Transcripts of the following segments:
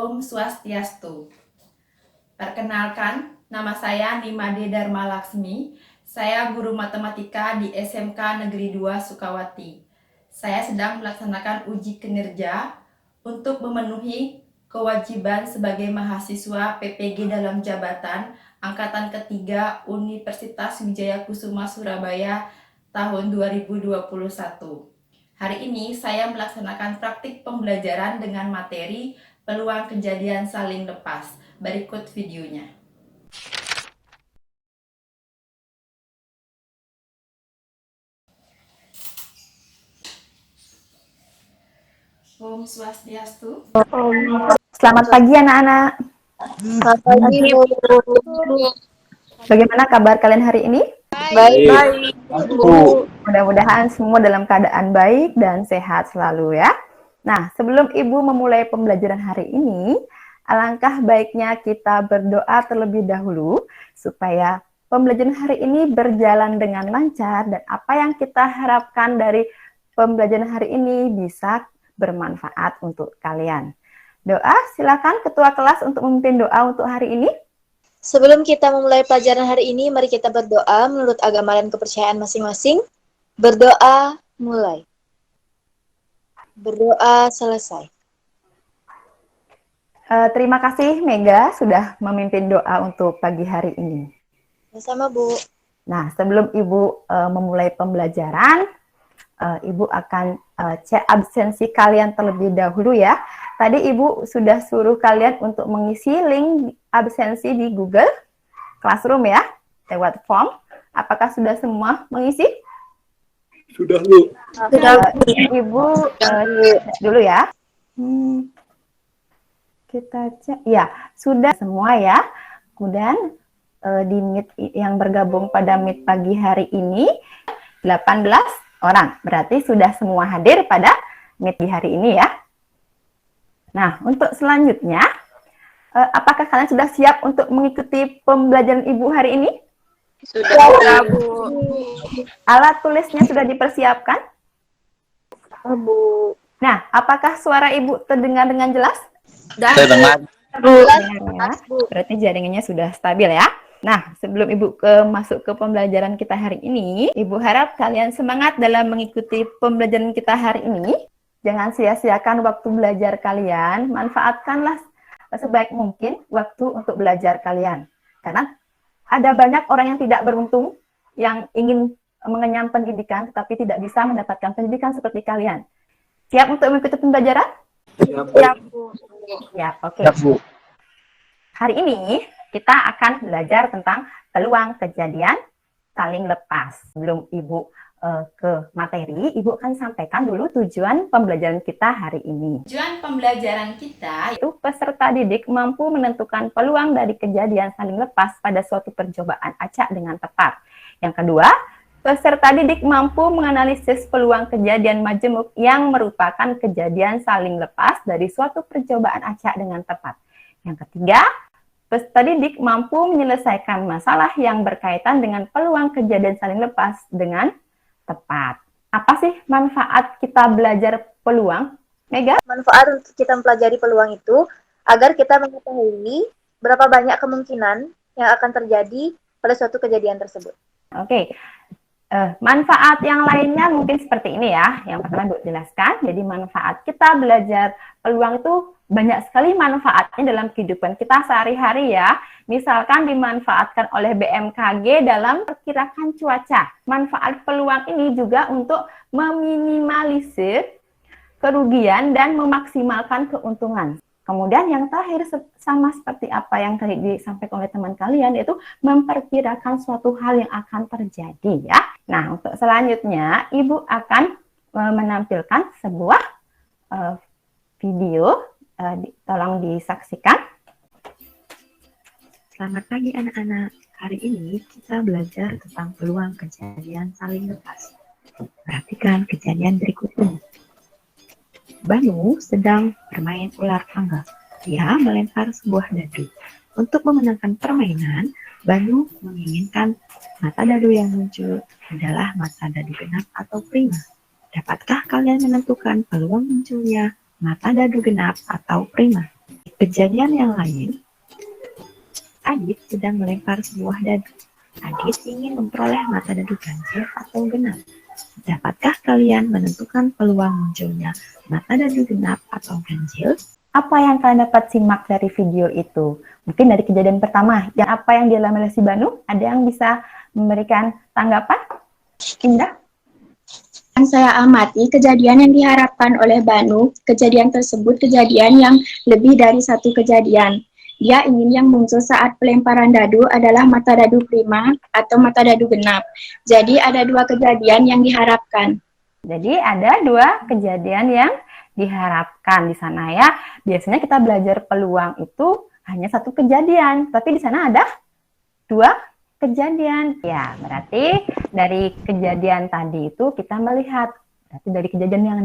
Om Swastiastu. Perkenalkan, nama saya Nimade Dharma Laksmi. Saya guru matematika di SMK Negeri 2 Sukawati. Saya sedang melaksanakan uji kinerja untuk memenuhi kewajiban sebagai mahasiswa PPG dalam jabatan Angkatan Ketiga Universitas Wijaya Kusuma Surabaya tahun 2021. Hari ini saya melaksanakan praktik pembelajaran dengan materi peluang kejadian saling lepas. Berikut videonya. Om Swastiastu. Selamat pagi anak-anak. Selamat pagi, Bu. Bagaimana kabar kalian hari ini? Baik, Bu. Mudah-mudahan semua dalam keadaan baik dan sehat selalu ya. Nah, sebelum Ibu memulai pembelajaran hari ini, alangkah baiknya kita berdoa terlebih dahulu supaya pembelajaran hari ini berjalan dengan lancar dan apa yang kita harapkan dari pembelajaran hari ini bisa bermanfaat untuk kalian. Doa, silakan ketua kelas untuk memimpin doa untuk hari ini. Sebelum kita memulai pelajaran hari ini, mari kita berdoa menurut agama dan kepercayaan masing-masing. Berdoa mulai. Berdoa selesai. Terima kasih Mega sudah memimpin doa untuk pagi hari ini. Sama, Bu. Nah, sebelum Ibu memulai pembelajaran, Ibu akan cek absensi kalian terlebih dahulu ya. Tadi Ibu sudah suruh kalian untuk mengisi link absensi di Google Classroom ya, lewat form. Apakah sudah semua mengisi? Sudah, Bu. Ibu cek dulu ya. Kita cek, ya sudah semua ya. Kemudian di Meet yang bergabung pada Meet pagi hari ini 18 orang. Berarti sudah semua hadir pada Meet di hari ini ya. Nah, untuk selanjutnya, apakah kalian sudah siap untuk mengikuti pembelajaran Ibu hari ini? Sudah, Bu. Alat tulisnya sudah dipersiapkan? Bu. Nah, apakah suara Ibu terdengar dengan jelas? Terdengar. Ya. Berarti jaringannya sudah stabil ya. Nah, sebelum Ibu masuk ke pembelajaran kita hari ini, Ibu harap kalian semangat dalam mengikuti pembelajaran kita hari ini. Jangan sia-siakan waktu belajar kalian, manfaatkanlah sebaik mungkin waktu untuk belajar kalian. Karena ada banyak orang yang tidak beruntung, yang ingin mengenyam pendidikan, tetapi tidak bisa mendapatkan pendidikan seperti kalian. Siap untuk mengikuti pembelajaran? Siap, Bu. Ya, oke. Siap, Bu. Hari ini kita akan belajar tentang peluang kejadian saling lepas. Sebelum Ibu ke materi, Ibu akan sampaikan dulu tujuan pembelajaran kita hari ini. Tujuan pembelajaran kita Itu peserta didik mampu menentukan peluang dari kejadian saling lepas pada suatu percobaan acak dengan tepat. Yang kedua, peserta didik mampu menganalisis peluang kejadian majemuk yang merupakan kejadian saling lepas dari suatu percobaan acak dengan tepat. Yang ketiga, peserta didik mampu menyelesaikan masalah yang berkaitan dengan peluang kejadian saling lepas dengan tepat. Apa sih manfaat kita belajar peluang, Mega? Manfaat untuk kita mempelajari peluang itu agar kita mengetahui berapa banyak kemungkinan yang akan terjadi pada suatu kejadian tersebut. Oke. Manfaat yang lainnya mungkin seperti ini ya. Yang pertama Bu jelaskan. Jadi manfaat kita belajar peluang itu banyak sekali manfaatnya dalam kehidupan kita sehari-hari ya. Misalkan dimanfaatkan oleh BMKG dalam perkirakan cuaca. Manfaat peluang ini juga untuk meminimalisir kerugian dan memaksimalkan keuntungan. Kemudian yang terakhir sama seperti apa yang tadi disampaikan oleh teman kalian, yaitu memperkirakan suatu hal yang akan terjadi ya. Nah, untuk selanjutnya Ibu akan menampilkan sebuah video, tolong disaksikan. Selamat pagi anak-anak. Hari ini kita belajar tentang peluang kejadian saling lepas. Perhatikan kejadian berikut ini. Banu sedang bermain ular tangga. Dia melempar sebuah dadu. Untuk memenangkan permainan, Banu menginginkan mata dadu yang muncul adalah mata dadu genap atau prima. Dapatkah kalian menentukan peluang munculnya mata dadu genap atau prima? Kejadian yang lain, Adit sedang melempar sebuah dadu. Adit ingin memperoleh mata dadu ganjil atau genap. Dapatkah kalian menentukan peluang munculnya mata dadu genap atau ganjil? Apa yang kalian dapat simak dari video itu? Mungkin dari kejadian pertama, yang apa yang dialami oleh si Banu? Ada yang bisa memberikan tanggapan? Indah? Yang saya amati, kejadian yang diharapkan oleh Banu, kejadian tersebut kejadian yang lebih dari satu kejadian. Dia ingin yang muncul saat pelemparan dadu adalah mata dadu prima atau mata dadu genap. Jadi ada dua kejadian yang diharapkan. Jadi ada dua kejadian yang diharapkan di sana ya. Biasanya kita belajar peluang itu hanya satu kejadian, tapi di sana ada dua kejadian. Ya, berarti dari kejadian tadi itu kita melihat, berarti dari kejadian yang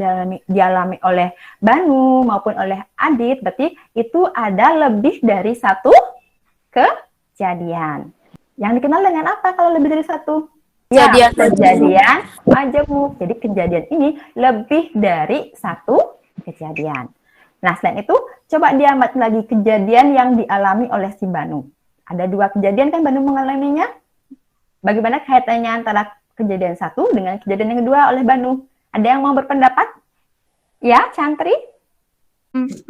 dialami oleh Banu maupun oleh Adit, berarti itu ada lebih dari satu kejadian. Yang dikenal dengan apa kalau lebih dari satu? Ya, kejadian majemuk. Jadi kejadian ini lebih dari satu kejadian. Nah, selain itu, coba diamati lagi kejadian yang dialami oleh si Banu. Ada dua kejadian kan Banu mengalaminya? Bagaimana kaitannya antara kejadian satu dengan kejadian yang kedua oleh Banu? Ada yang mau berpendapat? Ya, Chantri?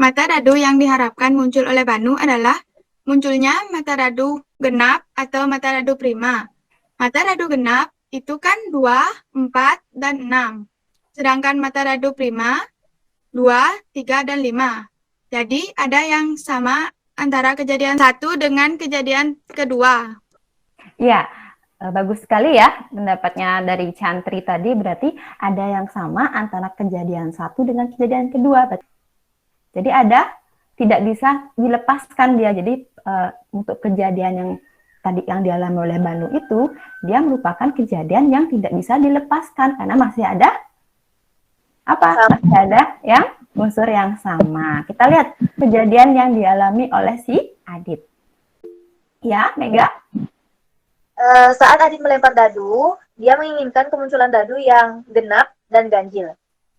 Mata dadu yang diharapkan muncul oleh Banu adalah munculnya mata dadu genap atau mata dadu prima. Mata dadu genap itu kan 2, 4, dan 6. Sedangkan mata dadu prima 2, 3, dan 5. Jadi ada yang sama antara kejadian satu dengan kejadian kedua. Ya, bagus sekali ya pendapatnya dari Chantri tadi. Berarti ada yang sama antara kejadian satu dengan kejadian kedua. Jadi ada, tidak bisa dilepaskan dia. Jadi untuk kejadian yang tadi yang dialami oleh Banu itu, dia merupakan kejadian yang tidak bisa dilepaskan karena masih ada apa? Masih ada yang unsur yang sama. Kita lihat kejadian yang dialami oleh si Adit. Ya, Mega? Saat Adit melempar dadu, dia menginginkan kemunculan dadu yang genap dan ganjil.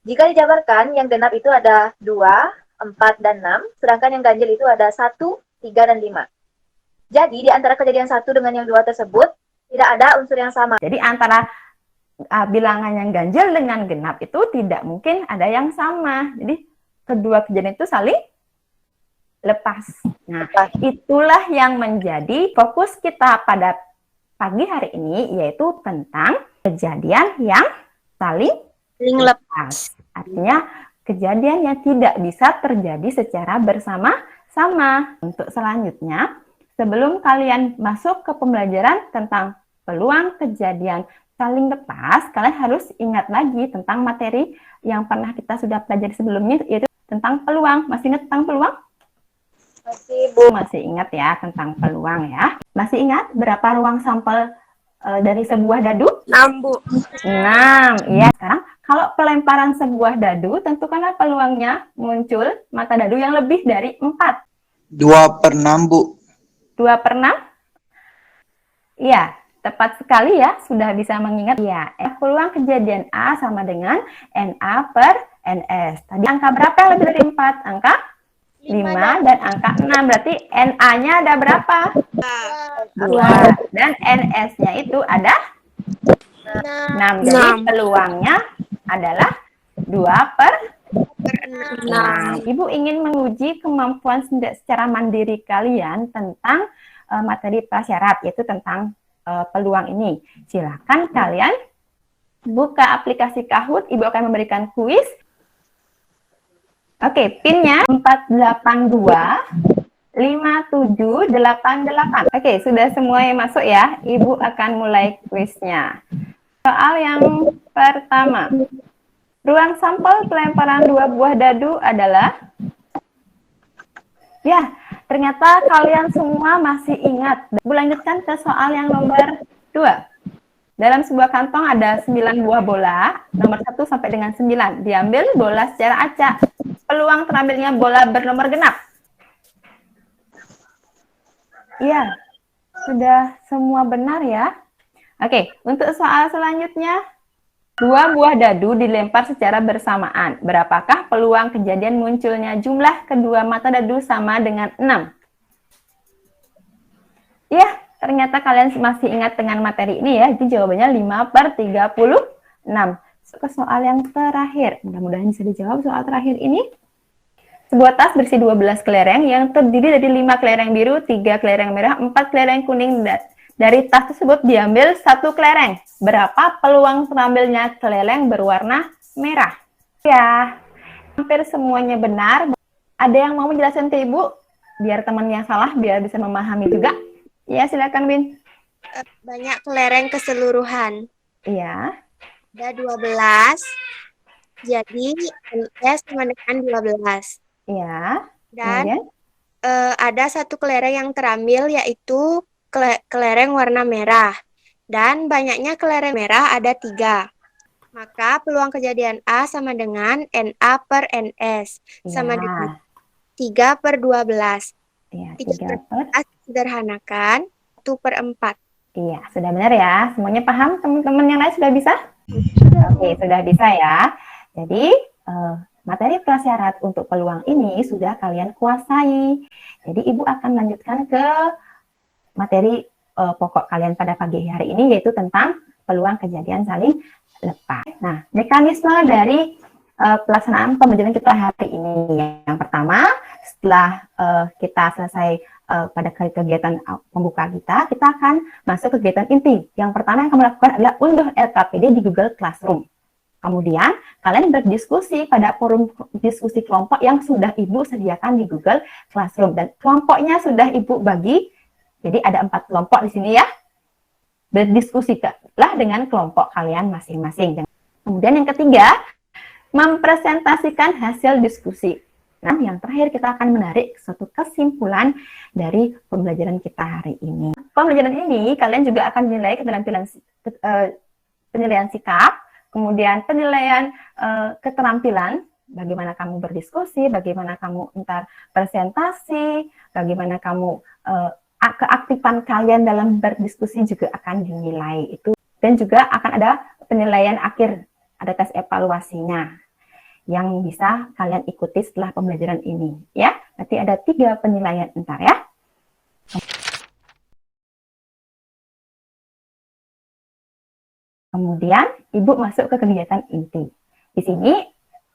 Jika dijabarkan, yang genap itu ada 2, 4, dan 6, sedangkan yang ganjil itu ada 1, 3, dan 5. Jadi, di antara kejadian satu dengan yang dua tersebut, tidak ada unsur yang sama. Jadi, antara bilangan yang ganjil dengan genap itu tidak mungkin ada yang sama. Jadi, kedua kejadian itu saling lepas. Nah, itulah yang menjadi fokus kita pada pagi hari ini, yaitu tentang kejadian yang saling lepas. Artinya, kejadian yang tidak bisa terjadi secara bersama-sama. Untuk selanjutnya, sebelum kalian masuk ke pembelajaran tentang peluang kejadian saling lepas, kalian harus ingat lagi tentang materi yang pernah kita sudah pelajari sebelumnya, yaitu tentang peluang. Masih ingat tentang peluang? Masih, Bu. Masih ingat ya tentang peluang ya. Masih ingat berapa ruang sampel dari sebuah dadu? 6, Bu. 6, iya. Sekarang kalau pelemparan sebuah dadu, tentukanlah peluangnya muncul mata dadu yang lebih dari 4. 2/6, Bu. 2/6? Iya, tepat sekali ya, sudah bisa mengingat. Ya, peluang kejadian A sama dengan NA per NS. Tadi angka berapa yang lebih dari 4? Angka 5 dan angka 6. Berarti NA-nya ada berapa? 2. Dan NS-nya itu ada 6. Jadi peluangnya adalah 2/6. Ibu ingin menguji kemampuan secara mandiri kalian tentang materi prasyarat, yaitu tentang peluang ini. Silakan kalian buka aplikasi Kahoot. Ibu akan memberikan kuis. Oke, pinnya 4825788. Oke, sudah semua yang masuk ya. Ibu akan mulai kuisnya. Soal yang pertama. Ruang sampel pelemparan 2 buah dadu adalah? Ya, ternyata kalian semua masih ingat. Lanjutkan ke soal yang nomor 2. Dalam sebuah kantong ada 9 buah bola, nomor 1 sampai dengan 9. Diambil bola secara acak. Peluang terambilnya bola bernomor genap. Iya, sudah semua benar ya. Oke, untuk soal selanjutnya. Dua buah dadu dilempar secara bersamaan. Berapakah peluang kejadian munculnya jumlah kedua mata dadu sama dengan 6? Ya, ternyata kalian masih ingat dengan materi ini ya. Jadi jawabannya 5/36. Ke soal yang terakhir. Mudah-mudahan bisa dijawab soal terakhir ini. Sebuah tas berisi 12 kelereng yang terdiri dari 5 kelereng biru, 3 kelereng merah, 4 kelereng kuning. Dari tas tersebut diambil 1 kelereng. Berapa peluang terambilnya kelereng berwarna merah? Ya, hampir semuanya benar. Ada yang mau menjelaskan ke Ibu? Biar teman yang salah, biar bisa memahami juga. Ya, silakan Win. Banyak kelereng keseluruhan. Iya. Ada 12. Jadi NS sama dengan 12. Iya. Dan Kemudian? ada 1 kelereng yang terambil, yaitu kelereng warna merah. Dan banyaknya kelereng merah ada 3. Maka peluang kejadian A sama dengan NA per NS. Sama dengan 3/12. Iya, 3/12 sederhanakan 1/4. Iya, sudah benar ya. Semuanya paham? Teman-teman yang lain sudah bisa? Oke, sudah bisa ya. Jadi, materi prasyarat untuk peluang ini sudah kalian kuasai. Jadi, Ibu akan lanjutkan ke materi pokok kalian pada pagi hari ini, yaitu tentang peluang kejadian saling lepas. Nah, mekanisme dari pelaksanaan pembelajaran kita hari ini. Yang pertama, setelah kita selesai pada kegiatan pembuka kita akan masuk kegiatan inti. Yang pertama yang kamu lakukan adalah unduh LKPD di Google Classroom. Kemudian, kalian berdiskusi pada forum diskusi kelompok yang sudah Ibu sediakan di Google Classroom. Dan kelompoknya sudah Ibu bagi. Jadi ada 4 kelompok di sini ya. Berdiskusilah dengan kelompok kalian masing-masing. Kemudian yang ketiga, mempresentasikan hasil diskusi. Nah, yang terakhir kita akan menarik suatu kesimpulan dari pembelajaran kita hari ini. Pembelajaran ini kalian juga akan menilai keterampilan penilaian sikap, kemudian penilaian keterampilan, bagaimana kamu berdiskusi, bagaimana kamu entar presentasi, bagaimana kamu keaktifan kalian dalam berdiskusi juga akan dinilai itu. Dan juga akan ada penilaian akhir, ada tes evaluasinya yang bisa kalian ikuti setelah pembelajaran ini. Ya, nanti ada 3 penilaian entar ya. Kemudian, Ibu masuk ke kegiatan inti. Di sini,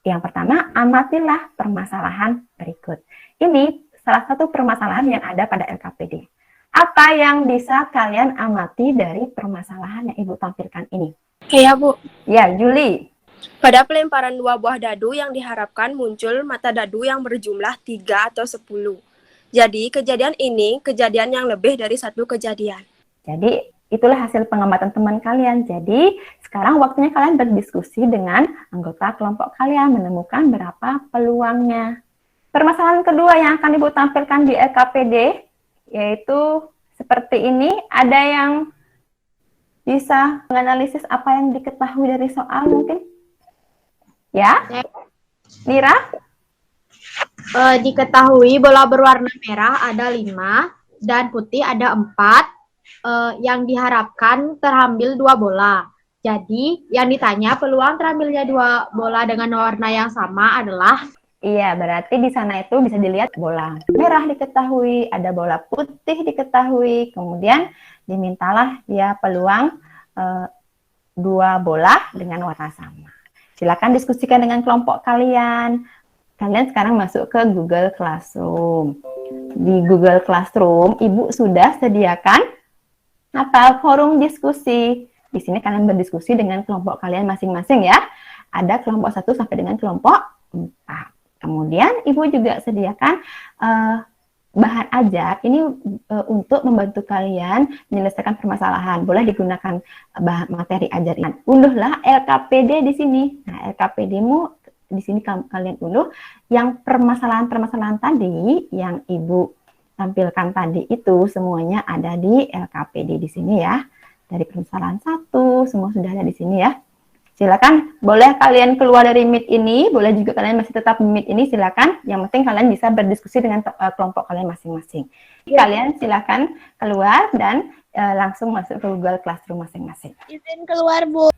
yang pertama, amatilah permasalahan berikut. Ini salah satu permasalahan yang ada pada LKPD. Apa yang bisa kalian amati dari permasalahan yang Ibu tampilkan ini? Ya, Bu. Ya, Juli. Pada pelemparan 2 buah dadu yang diharapkan muncul mata dadu yang berjumlah 3 atau 10. Jadi, kejadian ini kejadian yang lebih dari 1 kejadian. Jadi, itulah hasil pengamatan teman kalian. Jadi, sekarang waktunya kalian berdiskusi dengan anggota kelompok kalian, menemukan berapa peluangnya. Permasalahan kedua yang akan Ibu tampilkan di LKPD, yaitu seperti ini. Ada yang bisa menganalisis apa yang diketahui dari soal mungkin? Ya? Mira? Diketahui bola berwarna merah ada 5 dan putih ada 4. Yang diharapkan terambil 2 bola. Jadi yang ditanya peluang terambilnya 2 bola dengan warna yang sama adalah. Iya, berarti di sana itu bisa dilihat bola merah diketahui, ada bola putih diketahui, kemudian dimintalah ya peluang 2 bola dengan warna sama. Silakan diskusikan dengan kelompok kalian. Kalian sekarang masuk ke Google Classroom. Di Google Classroom, Ibu sudah sediakan forum diskusi. Di sini kalian berdiskusi dengan kelompok kalian masing-masing ya. Ada kelompok 1 sampai dengan kelompok 4. Kemudian Ibu juga sediakan bahan ajar ini untuk membantu kalian menyelesaikan permasalahan. Boleh digunakan bahan materi ajar ini. Unduhlah LKPD di sini. Nah, LKPD-mu di sini kalian unduh yang permasalahan-permasalahan tadi yang Ibu tampilkan tadi itu semuanya ada di LKPD di sini ya. Dari permasalahan 1 semua sudah ada di sini ya. Silakan, boleh kalian keluar dari Meet ini, boleh juga kalian masih tetap di Meet ini, silakan. Yang penting kalian bisa berdiskusi dengan kelompok kalian masing-masing. Kalian silakan keluar dan langsung masuk ke Google Classroom masing-masing. Izin keluar, Bu.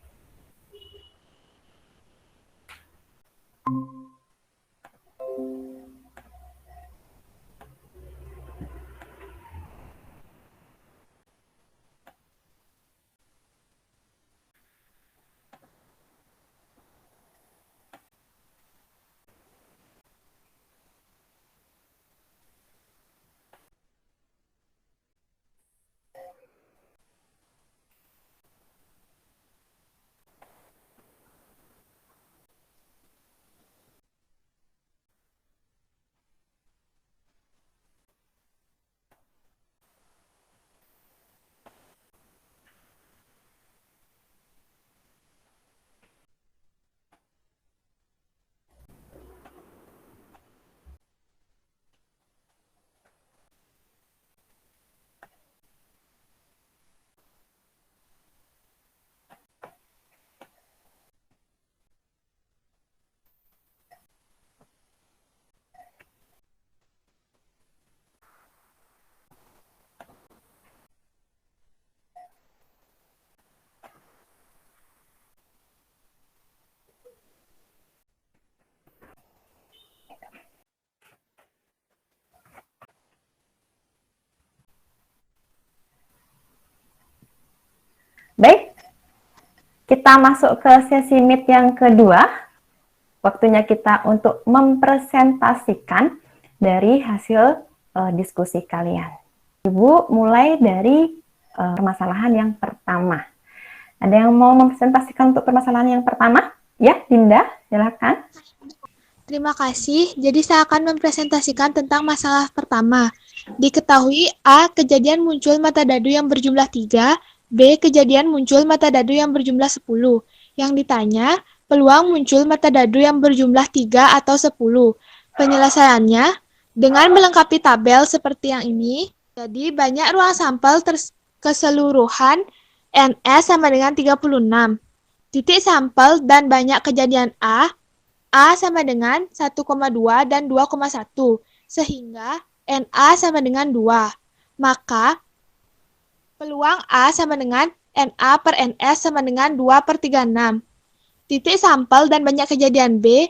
Baik, kita masuk ke sesi meet yang kedua. Waktunya kita untuk mempresentasikan dari hasil diskusi kalian. Ibu mulai dari permasalahan yang pertama. Ada yang mau mempresentasikan untuk permasalahan yang pertama? Ya, Dinda, silakan. Terima kasih. Jadi saya akan mempresentasikan tentang masalah pertama. Diketahui A. Kejadian muncul mata dadu yang berjumlah 3. B. Kejadian muncul mata dadu yang berjumlah 10. Yang ditanya, peluang muncul mata dadu yang berjumlah 3 atau 10. Penyelesaiannya, dengan melengkapi tabel seperti yang ini, jadi banyak ruang sampel keseluruhan NS sama dengan 36. Titik sampel dan banyak kejadian A sama dengan 1,2 dan 2,1, sehingga NA sama dengan 2. Maka, peluang A sama dengan NA per NS sama dengan 2/36. Titik sampel dan banyak kejadian B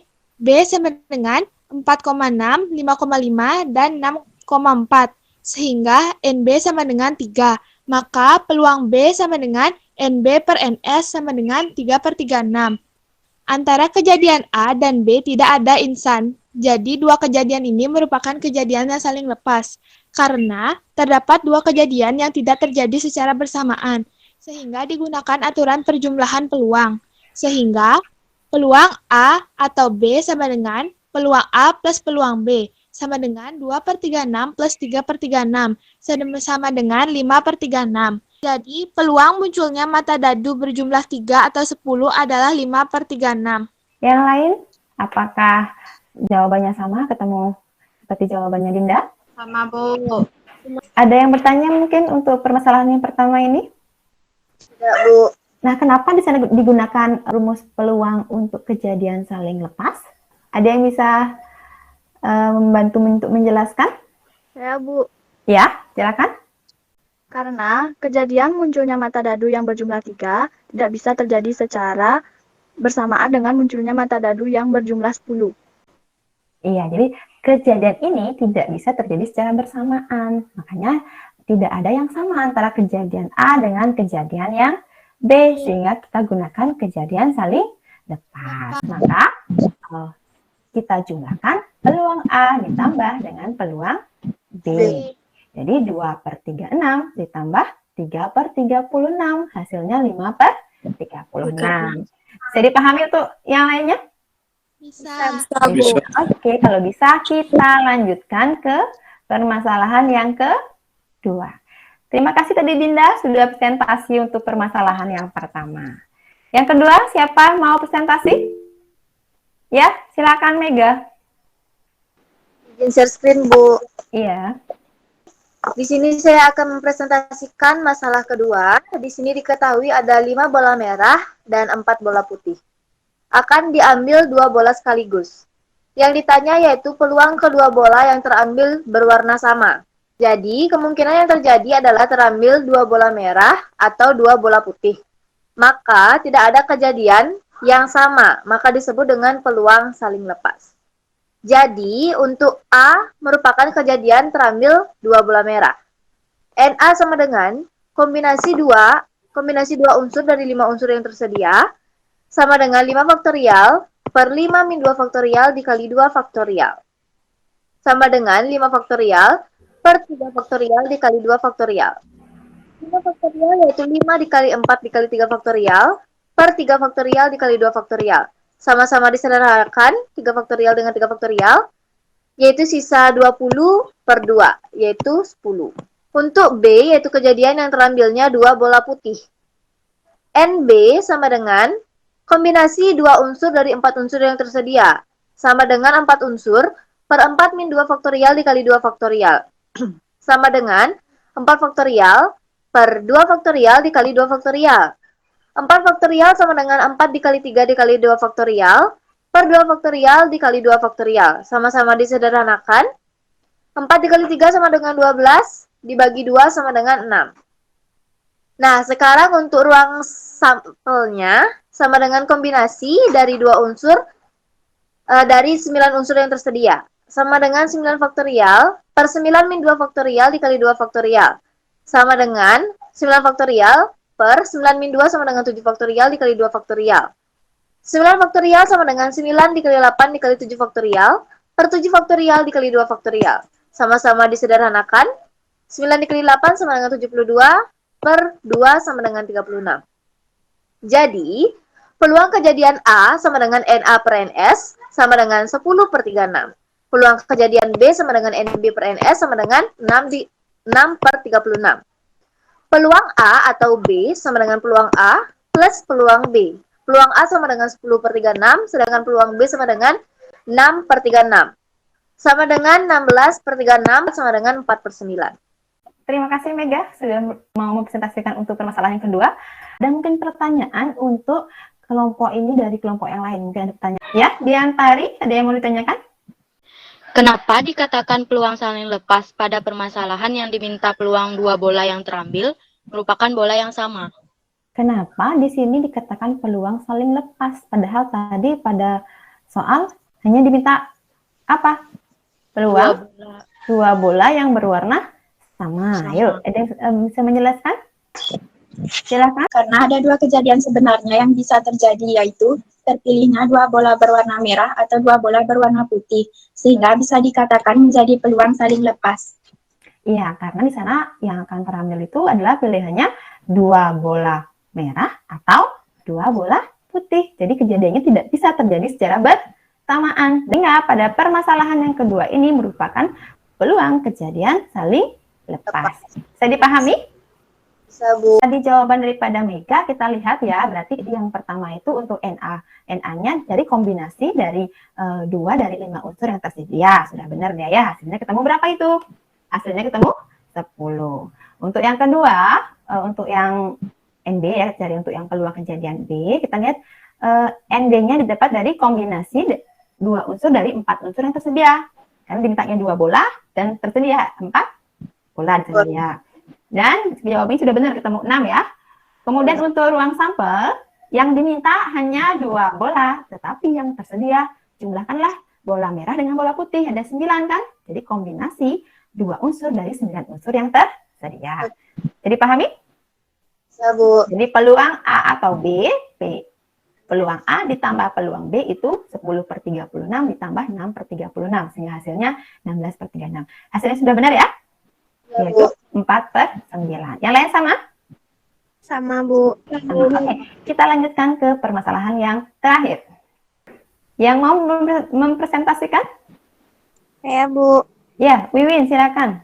sama dengan 4,6, 5,5, dan 6,4, sehingga NB sama dengan 3. Maka, peluang B sama dengan NB per NS sama dengan 3/36. Antara kejadian A dan B tidak ada insan, jadi dua kejadian ini merupakan kejadian yang saling lepas, karena terdapat dua kejadian yang tidak terjadi secara bersamaan, sehingga digunakan aturan perjumlahan peluang. Sehingga peluang A atau B sama dengan peluang A plus peluang B, sama dengan 2/36 plus 3/36, sama dengan 5/36. Jadi, peluang munculnya mata dadu berjumlah 3 atau 10 adalah 5/36. Yang lain, apakah jawabannya sama, ketemu seperti jawabannya Dinda? Sama, Bu. Ada yang bertanya mungkin untuk permasalahan yang pertama ini? Tidak, Bu. Nah, kenapa di sana digunakan rumus peluang untuk kejadian saling lepas? Ada yang bisa membantu untuk menjelaskan? Saya, Bu. Ya, silakan. Karena kejadian munculnya mata dadu yang berjumlah 3 tidak bisa terjadi secara bersamaan dengan munculnya mata dadu yang berjumlah 10. Iya, jadi kejadian ini tidak bisa terjadi secara bersamaan. Makanya tidak ada yang sama antara kejadian A dengan kejadian yang B, sehingga kita gunakan kejadian saling lepas. Maka kita jumlahkan peluang A ditambah dengan peluang B. Jadi 2/36 ditambah 3/36, hasilnya 5/36. Bisa dipahami untuk yang lainnya? Bisa. Oke, kalau bisa kita lanjutkan ke permasalahan yang kedua. Terima kasih tadi Dinda sudah presentasi untuk permasalahan yang pertama. Yang kedua, siapa mau presentasi? Ya, silakan Mega. Izin share screen, Bu. Iya. Di sini saya akan mempresentasikan masalah kedua. Di sini diketahui ada 5 bola merah dan 4 bola putih. Akan diambil 2 bola sekaligus. Yang ditanya yaitu peluang kedua bola yang terambil berwarna sama. Jadi, kemungkinan yang terjadi adalah terambil 2 bola merah atau 2 bola putih. Maka, tidak ada kejadian yang sama, maka disebut dengan peluang saling lepas. Jadi, untuk A merupakan kejadian terambil 2 bola merah. NA sama dengan kombinasi 2 unsur dari 5 unsur yang tersedia, sama dengan 5 faktorial per 5 min 2 faktorial dikali 2 faktorial. Sama dengan 5 faktorial per 3 faktorial dikali 2 faktorial. 5 faktorial yaitu 5 dikali 4 dikali 3 faktorial per 3 faktorial dikali 2 faktorial. Sama-sama disederhanakan 3 faktorial dengan 3 faktorial, yaitu sisa 20 per 2, yaitu 10. Untuk B, yaitu kejadian yang terambilnya 2 bola putih. NB sama dengan kombinasi 2 unsur dari 4 unsur yang tersedia, sama dengan 4 unsur per 4 min 2 faktorial dikali 2 faktorial. Sama dengan 4 faktorial per 2 faktorial dikali 2 faktorial. 4 faktorial sama dengan 4 dikali 3 dikali 2 faktorial per 2 faktorial dikali 2 faktorial. Sama-sama disederhanakan. 4 dikali 3 sama dengan 12, dibagi 2 sama dengan 6. Nah, sekarang untuk ruang sampelnya sama dengan kombinasi dari 2 unsur dari 9 unsur yang tersedia. Sama dengan 9 faktorial per 9 min 2 faktorial dikali 2 faktorial. Sama dengan 9 faktorial per 9 min 2 sama dengan 7 faktorial dikali 2 faktorial. 9 faktorial sama dengan 9 dikali 8 dikali 7 faktorial per 7 faktorial dikali 2 faktorial. Sama-sama disederhanakan. 9 dikali 8 sama dengan 72 per 2 sama dengan 36. Jadi, peluang kejadian A sama dengan NA per NS sama dengan 10 per 36. Peluang kejadian B sama dengan NB per NS sama dengan 6 per 36. Peluang A atau B sama dengan peluang A plus peluang B. Peluang A sama dengan 10 per 36, sedangkan peluang B sama dengan 6 per 36. Sama dengan 16 per 36 sama dengan 4 per 9. Terima kasih Mega sudah mau mempresentasikan untuk permasalahan yang kedua. Dan mungkin pertanyaan untuk kelompok ini dari kelompok yang lain. Mungkin ada pertanyaan. Ya, Diantari, ada yang mau ditanyakan? Kenapa dikatakan peluang saling lepas pada permasalahan yang diminta peluang 2 bola yang terambil merupakan bola yang sama? Kenapa di sini dikatakan peluang saling lepas? Padahal tadi pada soal hanya diminta apa? Peluang 2 bola yang berwarna sama. Ayo, ada yang bisa menjelaskan? Silakan. Karena ada 2 kejadian sebenarnya yang bisa terjadi, yaitu terpilihnya 2 bola berwarna merah atau 2 bola berwarna putih, sehingga bisa dikatakan menjadi peluang saling lepas. Iya, karena di sana yang akan terambil itu adalah pilihannya 2 bola merah atau 2 bola putih. Jadi kejadiannya tidak bisa terjadi secara bersamaan. Sehingga pada permasalahan yang kedua ini merupakan peluang kejadian saling lepas. Bisa dipahami? Tadi jawaban daripada Mega kita lihat ya, berarti yang pertama itu untuk NA. NA-nya dari kombinasi dari 2 dari 5 unsur yang tersedia. Sudah benar ya, hasilnya ketemu berapa itu? Hasilnya ketemu 10. Untuk yang kedua, untuk yang NB ya, cari untuk yang peluang kejadian B, kita lihat NB-nya didapat dari kombinasi 2 unsur dari 4 unsur yang tersedia. Karena dimintanya 2 bola dan tersedia 4 bola tersedia. Dan jawabannya sudah benar, ketemu 6 ya. Kemudian untuk ruang sampel, yang diminta hanya 2 bola, tetapi yang tersedia jumlahkanlah bola merah dengan bola putih, ada 9 kan? Jadi kombinasi 2 unsur dari 9 unsur yang tersedia. Jadi pahami? Ya, Bu. Jadi peluang A atau B, peluang A ditambah peluang B itu 10 per 36 ditambah 6 per 36, sehingga hasilnya 16 per 36. Hasilnya sudah benar ya? Yaitu 4 per 9. Yang lain sama? Sama, Bu. Sama. Oke, kita lanjutkan ke permasalahan yang terakhir. Yang mau mempresentasikan? Saya, Bu. Ya, Wiwin, silakan.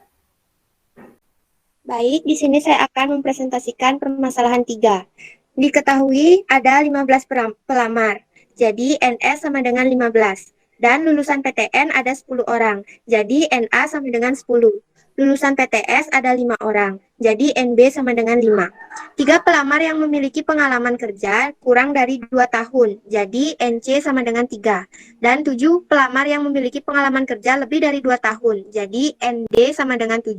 Baik, di sini saya akan mempresentasikan permasalahan 3. Diketahui ada 15 pelamar. Jadi NS sama dengan 15. Dan lulusan PTN ada 10 orang. Jadi NA sama dengan 10. Lulusan PTS ada 5 orang, jadi NB sama dengan 5. 3 pelamar yang memiliki pengalaman kerja kurang dari 2 tahun, jadi NC sama dengan 3. Dan 7 pelamar yang memiliki pengalaman kerja lebih dari 2 tahun, jadi ND sama dengan 7.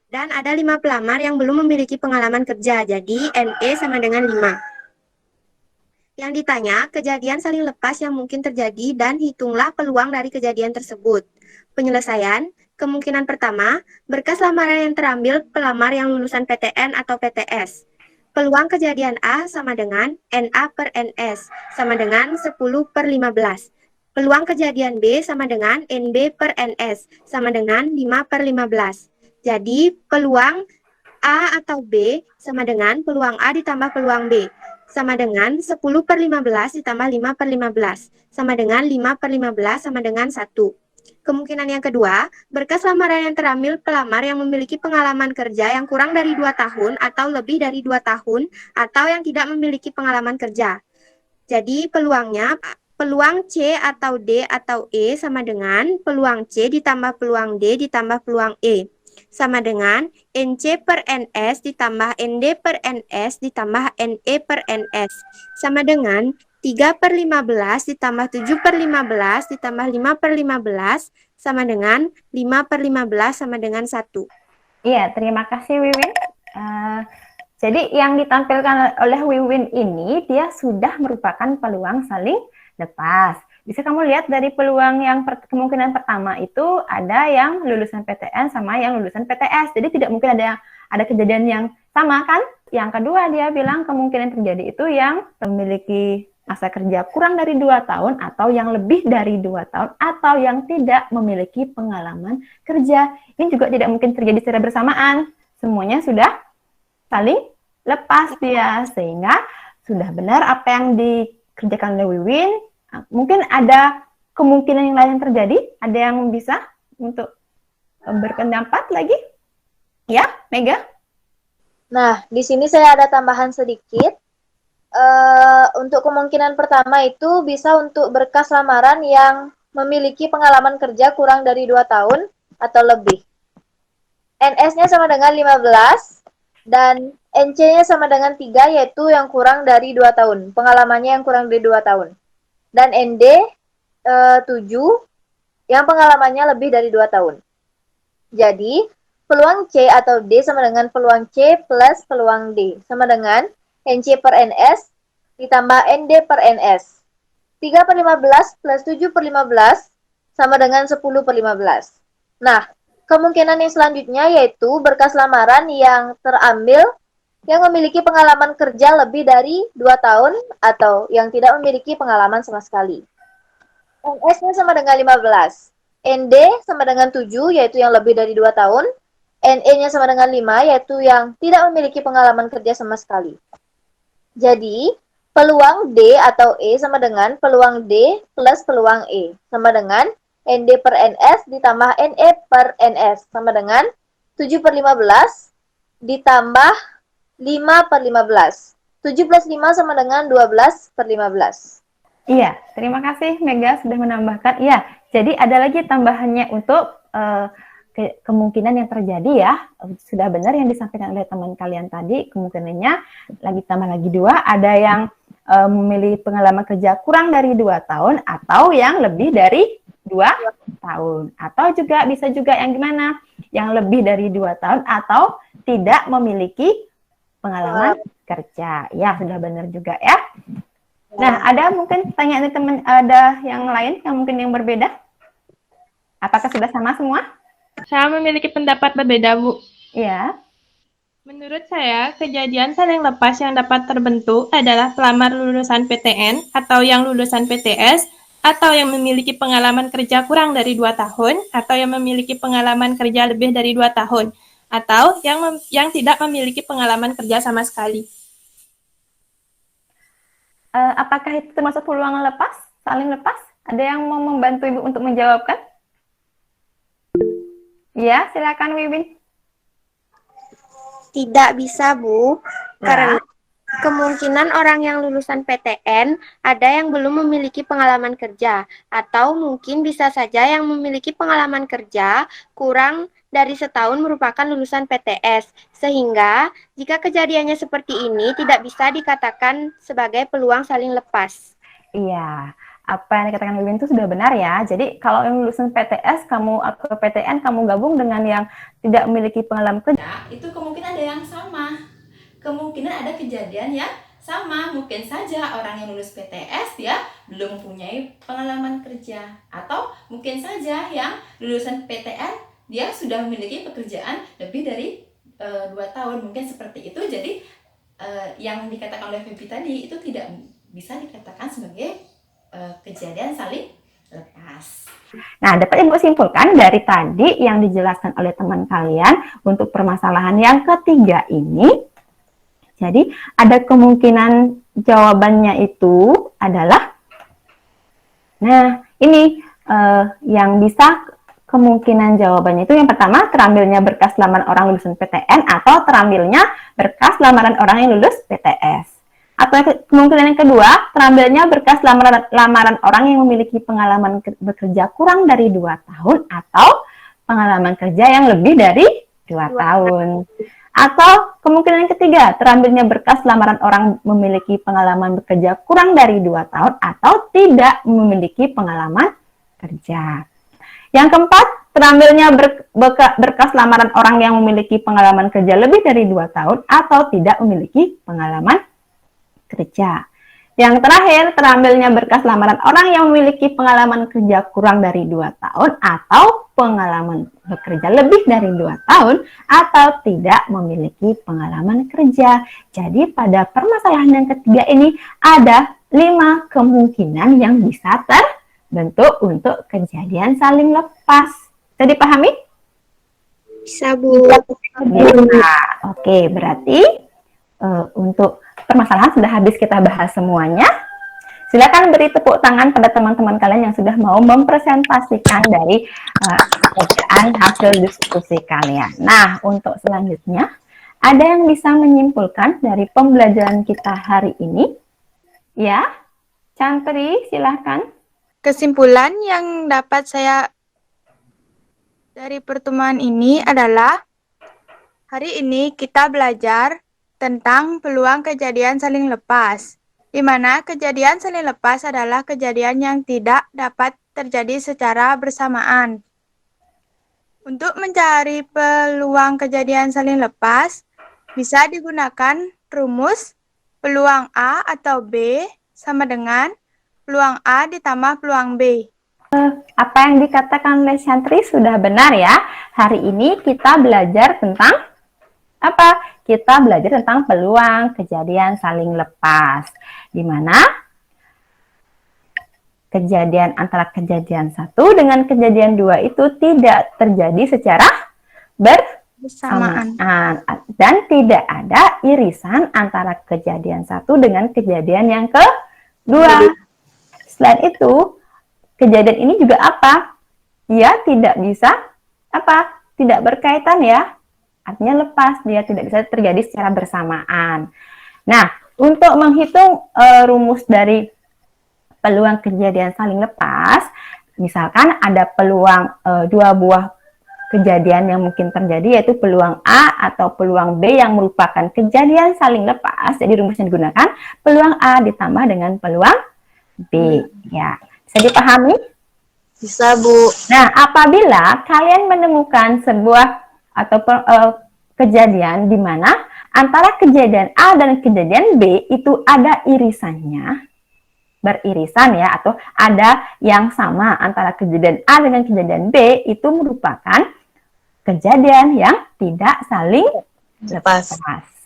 Dan ada 5 pelamar yang belum memiliki pengalaman kerja, jadi NE sama dengan 5. Yang ditanya, kejadian saling lepas yang mungkin terjadi dan hitunglah peluang dari kejadian tersebut. Penyelesaian, kemungkinan pertama, berkas lamaran yang terambil pelamar yang lulusan PTN atau PTS. Peluang kejadian A sama dengan NA per NS, sama dengan 10 per 15. Peluang kejadian B sama dengan NB per NS, sama dengan 5 per 15. Jadi, peluang A atau B sama dengan peluang A ditambah peluang B, sama dengan 10 per 15 ditambah 5 per 15, sama dengan 5 per 15 sama dengan 1. Kemungkinan yang kedua, berkas lamaran yang terambil pelamar yang memiliki pengalaman kerja yang kurang dari 2 tahun atau lebih dari 2 tahun, atau yang tidak memiliki pengalaman kerja. Jadi peluangnya, peluang C atau D atau E sama dengan peluang C ditambah peluang D ditambah peluang E, sama dengan NC per NS ditambah ND per NS ditambah NE per NS, sama dengan 3 per 15 ditambah 7 per 15 ditambah 5 per 15, sama dengan 5 per 15 sama dengan 1. Iya, terima kasih Wiwin. Jadi yang ditampilkan oleh Wiwin ini, dia sudah merupakan peluang saling lepas. Bisa kamu lihat dari peluang yang kemungkinan pertama itu ada yang lulusan PTN sama yang lulusan PTS. Jadi tidak mungkin ada kejadian yang sama kan? Yang kedua dia bilang kemungkinan terjadi itu yang memiliki masa kerja kurang dari 2 tahun atau yang lebih dari 2 tahun atau yang tidak memiliki pengalaman kerja. Ini juga tidak mungkin terjadi secara bersamaan. Semuanya sudah saling lepas dia, sehingga sudah benar apa yang dikerjakan oleh Wiwin. Mungkin ada kemungkinan yang lain yang terjadi, ada yang bisa untuk berpendapat lagi? Ya, Mega? Nah, di sini saya ada tambahan sedikit. Untuk kemungkinan pertama itu bisa untuk berkas lamaran yang memiliki pengalaman kerja kurang dari 2 tahun atau lebih. NS-nya sama dengan 15 dan NC-nya sama dengan 3, yaitu yang kurang dari 2 tahun. Pengalamannya yang kurang dari 2 tahun. Dan ND 7 yang pengalamannya lebih dari 2 tahun. Jadi, peluang C atau D sama dengan peluang C plus peluang D, sama dengan NC per NS ditambah ND per NS. 3 per 15 plus 7 per 15 sama dengan 10 per 15. Nah, kemungkinan yang selanjutnya yaitu berkas lamaran yang terambil yang memiliki pengalaman kerja lebih dari 2 tahun atau yang tidak memiliki pengalaman sama sekali. NS-nya sama dengan 15. ND sama dengan 7, yaitu yang lebih dari 2 tahun. NE-nya sama dengan 5, yaitu yang tidak memiliki pengalaman kerja sama sekali. Jadi, peluang D atau E sama dengan peluang D plus peluang E, sama dengan ND per NS ditambah NE per NS, sama dengan 7 per 15 ditambah 5 per 15. 7 plus 5 sama dengan 12 per 15. Iya, terima kasih Mega sudah menambahkan. Iya, jadi ada lagi tambahannya untuk kemungkinan yang terjadi ya. Sudah benar yang disampaikan oleh teman kalian tadi, kemungkinannya lagi tambah lagi 2, ada yang memiliki pengalaman kerja kurang dari 2 tahun atau yang lebih dari 2 tahun. Atau juga bisa juga yang gimana? Yang lebih dari 2 tahun atau tidak memiliki pengalaman kerja. Ya, sudah benar juga ya. Nah, ada mungkin pertanyaan teman, ada yang lain yang mungkin yang berbeda? Apakah sudah sama semua? Saya memiliki pendapat berbeda, Bu. Iya. Menurut saya, kejadian saling lepas yang dapat terbentuk adalah pelamar lulusan PTN atau yang lulusan PTS atau yang memiliki pengalaman kerja kurang dari 2 tahun atau yang memiliki pengalaman kerja lebih dari 2 tahun atau yang tidak memiliki pengalaman kerja sama sekali. Apakah itu termasuk peluang lepas, saling lepas? Ada yang mau membantu Ibu untuk menjawabkan? Ya, silakan Wiwin. Tidak bisa, Bu, karena kemungkinan orang yang lulusan PTN ada yang belum memiliki pengalaman kerja, atau mungkin bisa saja yang memiliki pengalaman kerja kurang dari setahun merupakan lulusan PTS, sehingga jika kejadiannya seperti ini tidak bisa dikatakan sebagai peluang saling lepas. Iya, apa yang dikatakan Wiwin itu sudah benar ya. Jadi kalau yang lulusan PTS kamu atau PTN kamu gabung dengan yang tidak memiliki pengalaman kerja, itu kemungkinan ada yang sama. Kemungkinan ada kejadian yang Sama, mungkin saja orang yang lulus PTS dia belum mempunyai pengalaman kerja, atau mungkin saja yang lulusan PTN dia sudah memiliki pekerjaan lebih dari 2 tahun, mungkin seperti itu. Jadi yang dikatakan oleh Feby tadi itu tidak bisa dikatakan sebagai kejadian saling lepas. Nah, dapat Ibu simpulkan dari tadi yang dijelaskan oleh teman kalian untuk permasalahan yang ketiga ini. Jadi, ada kemungkinan jawabannya itu adalah, nah, ini yang bisa kemungkinan jawabannya itu yang pertama, terambilnya berkas lamaran orang lulusan PTN atau terambilnya berkas lamaran orang yang lulus PTS. Atau kemungkinan yang kedua, terambilnya berkas lamaran orang yang memiliki pengalaman bekerja kurang dari 2 tahun atau pengalaman kerja yang lebih dari 2 tahun. Atau kemungkinan yang ketiga, terambilnya berkas lamaran orang memiliki pengalaman bekerja kurang dari 2 tahun atau tidak memiliki pengalaman kerja. Yang keempat, terambilnya berkas lamaran orang yang memiliki pengalaman kerja lebih dari 2 tahun atau tidak memiliki pengalaman kerja. Yang terakhir, terambilnya berkas lamaran orang yang memiliki pengalaman kerja kurang dari 2 tahun atau pengalaman bekerja lebih dari 2 tahun atau tidak memiliki pengalaman kerja. Jadi pada permasalahan yang ketiga ini ada 5 kemungkinan yang bisa terbentuk untuk kejadian saling lepas. Bisa dipahami? Bisa, Bu. Bisa. Oke, berarti untuk permasalahan sudah habis kita bahas semuanya. Silakan beri tepuk tangan pada teman-teman kalian yang sudah mau mempresentasikan dari pekerjaan hasil diskusi kalian. Nah, untuk selanjutnya, ada yang bisa menyimpulkan dari pembelajaran kita hari ini? Ya, Chantri, silakan. Kesimpulan yang dapat saya dari pertemuan ini adalah hari ini kita belajar tentang peluang kejadian saling lepas, di mana kejadian saling lepas adalah kejadian yang tidak dapat terjadi secara bersamaan. Untuk mencari peluang kejadian saling lepas, bisa digunakan rumus peluang A atau B sama dengan peluang A ditambah peluang B. Apa yang dikatakan oleh Chantri sudah benar ya. Hari ini kita belajar tentang apa? Kita belajar tentang peluang kejadian saling lepas, di mana kejadian antara kejadian 1 dengan kejadian 2 itu tidak terjadi secara bersamaan dan tidak ada irisan antara kejadian 1 dengan kejadian yang kedua. Selain itu, kejadian ini juga apa? Dia tidak bisa apa? Tidak berkaitan ya. Artinya lepas, dia tidak bisa terjadi secara bersamaan. Nah, untuk menghitung rumus dari peluang kejadian saling lepas, misalkan ada peluang 2 buah kejadian yang mungkin terjadi, yaitu peluang A atau peluang B yang merupakan kejadian saling lepas. Jadi rumusnya digunakan peluang A ditambah dengan peluang B. Ya, bisa dipahami? Bisa, Bu. Nah, apabila kalian menemukan sebuah atau kejadian di mana antara kejadian A dan kejadian B itu ada irisannya, beririsan ya, atau ada yang sama antara kejadian A dengan kejadian B, itu merupakan kejadian yang tidak saling lepas.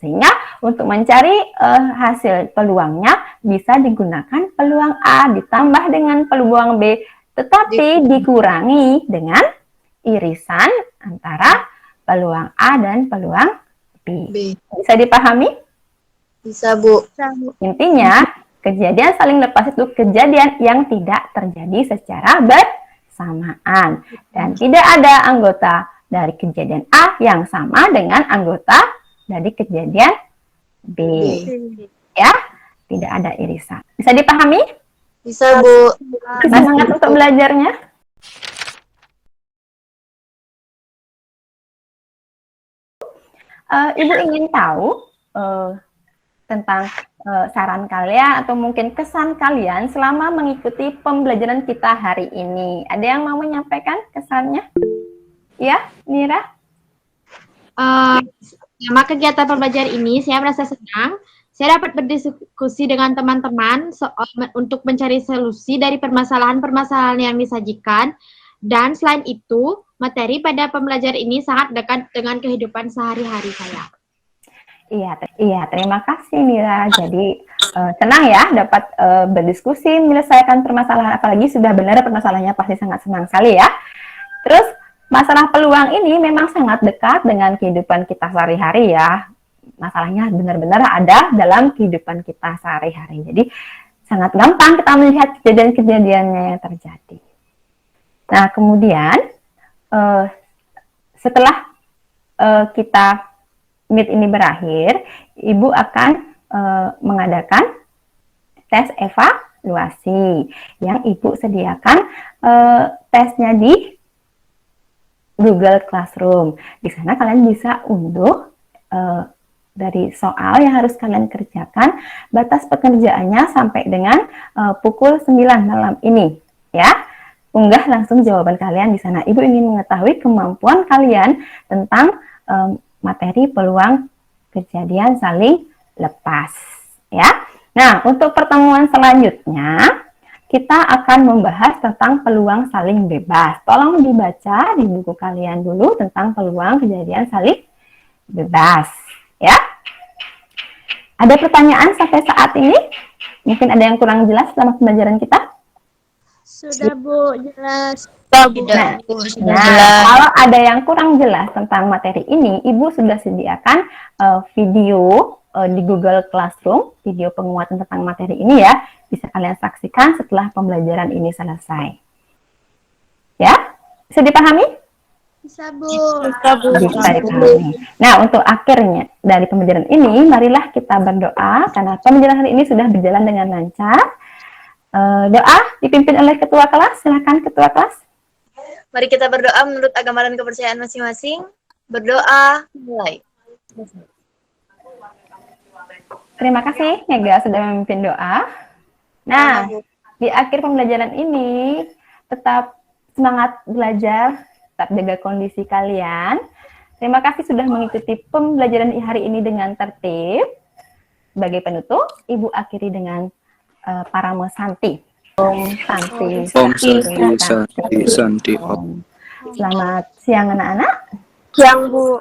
Sehingga untuk mencari hasil peluangnya bisa digunakan peluang A ditambah dengan peluang B, tetapi dikurangi dengan irisan antara peluang A dan peluang B. Bisa dipahami? Bisa, Bu. Intinya, kejadian saling lepas itu kejadian yang tidak terjadi secara bersamaan. Dan tidak ada anggota dari kejadian A yang sama dengan anggota dari kejadian B. Ya, tidak ada irisan. Bisa dipahami? Bisa, Bu. Semangat untuk belajarnya. Ibu ingin tahu tentang saran kalian atau mungkin kesan kalian selama mengikuti pembelajaran kita hari ini. Ada yang mau menyampaikan kesannya? Ya, Nira? Selama kegiatan pembelajaran ini, saya merasa senang. Saya dapat berdiskusi dengan teman-teman untuk mencari solusi dari permasalahan-permasalahan yang disajikan. Dan selain itu, materi pada pembelajaran ini sangat dekat dengan kehidupan sehari-hari saya. Iya, terima kasih Mira. Jadi senang ya dapat berdiskusi, menyelesaikan permasalahan, apalagi sudah benar permasalahannya, pasti sangat senang sekali ya. Terus masalah peluang ini memang sangat dekat dengan kehidupan kita sehari-hari ya. Masalahnya benar-benar ada dalam kehidupan kita sehari-hari. Jadi sangat gampang kita melihat kejadian-kejadiannya yang terjadi. Nah, kemudian setelah kita meet ini berakhir, Ibu akan mengadakan tes evaluasi yang Ibu sediakan tesnya di Google Classroom. Di sana kalian bisa unduh dari soal yang harus kalian kerjakan, batas pekerjaannya sampai dengan pukul 9 malam ini ya. Unggah langsung jawaban kalian di sana. Ibu ingin mengetahui kemampuan kalian tentang materi peluang kejadian saling lepas ya. Nah, untuk pertemuan selanjutnya kita akan membahas tentang peluang saling bebas. Tolong dibaca di buku kalian dulu tentang peluang kejadian saling bebas ya. Ada pertanyaan sampai saat ini? Mungkin ada yang kurang jelas selama pembelajaran kita? Sudah Bu, jelas. Nah, kalau ada yang kurang jelas tentang materi ini, Ibu sudah sediakan video di Google Classroom, video penguatan tentang materi ini ya, bisa kalian saksikan setelah pembelajaran ini selesai. Ya, bisa dipahami? Bisa Bu. Bisa dipahami. Nah, untuk akhirnya dari pembelajaran ini, marilah kita berdoa karena pembelajaran hari ini sudah berjalan dengan lancar. Doa dipimpin oleh ketua kelas. Silakan ketua kelas. Mari kita berdoa menurut agama dan kepercayaan masing-masing. Berdoa, mulai. Terima kasih Mega sudah memimpin doa. Nah, di akhir pembelajaran ini tetap semangat belajar, tetap jaga kondisi kalian. Terima kasih sudah mengikuti pembelajaran hari ini dengan tertib. Sebagai penutup, Ibu akhiri dengan Paramo Santi. Om Santi. Om Santi, Santi, Santi. Selamat siang anak-anak. Siang Bu.